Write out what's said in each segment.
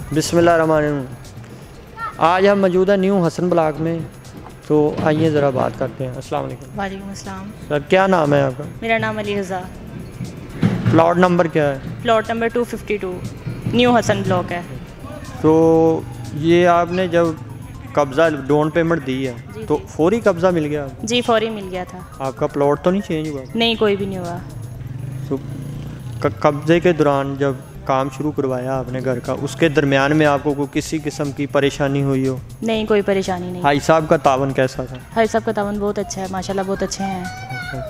बिस्मिल्लाहिर्रहमानिर्रहीम। आज हम मौजूद है न्यू हसन ब्लॉक में, तो आइए ज़रा बात करते हैं। अस्सलाम वालेकुम। वालेकुम अस्सलाम। सर क्या नाम है आपका? मेरा नाम अली रज़ा। प्लॉट नंबर क्या है? Plot number 252 new Hasan block है। तो ये आपने जब कब्ज़ा डाउन पेमेंट दी है तो फौरी कब्ज़ा मिल गया? जी फौरी मिल गया था। आपका प्लॉट तो नहीं चेंज हुआ? नहीं, कोई भी नहीं हुआ। तो कब्ज़े के दौरान जब काम शुरू करवाया आपने घर का, उसके दरमियान में आपको कोई किसी किस्म की परेशानी हुई हो? नहीं, कोई परेशानी नहीं। भाई साहब का तावन कैसा था? भाई साहब का तावन बहुत अच्छा है, माशाल्लाह बहुत अच्छे हैं।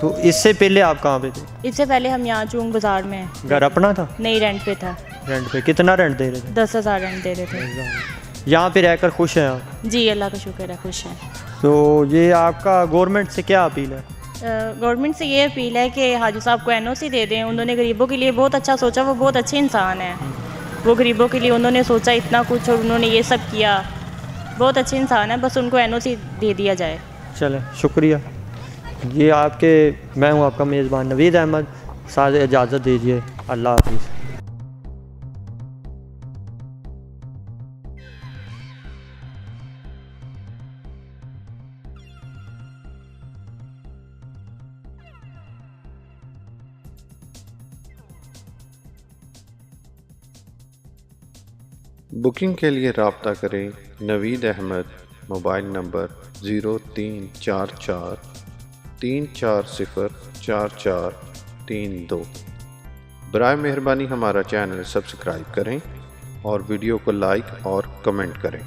तो इससे पहले आप कहाँ पे थे? इससे पहले हम यहाँ चूंग बाज़ार में। घर अपना था? नहीं, रेंट पे था। रेंट पे? कितना रेंट दे रहे थे? 10,000 रेंट दे रहे थे। यहाँ पे रहकर खुश हैं आप? जी अल्लाह का शुक्र है, खुश हैं। तो ये आपका गवर्नमेंट से क्या अपील है? गवर्नमेंट से ये अपील है कि हाजी साहब को NOC दे दें। उन्होंने गरीबों के लिए बहुत अच्छा सोचा, वो बहुत अच्छे इंसान हैं। वो गरीबों के लिए उन्होंने सोचा इतना कुछ और उन्होंने ये सब किया, बहुत अच्छे इंसान है। बस उनको NOC दे दिया जाए। चलें, शुक्रिया। ये आपके, मैं हूँ आपका मेज़बान नवीद अहमद। साथ इजाज़त दीजिए, अल्लाह हाफिज़। बुकिंग के लिए रब्ता करें नवीद अहमद, मोबाइल नंबर 0344 340 4432। बराए मेहरबानी हमारा चैनल सब्सक्राइब करें और वीडियो को लाइक और कमेंट करें।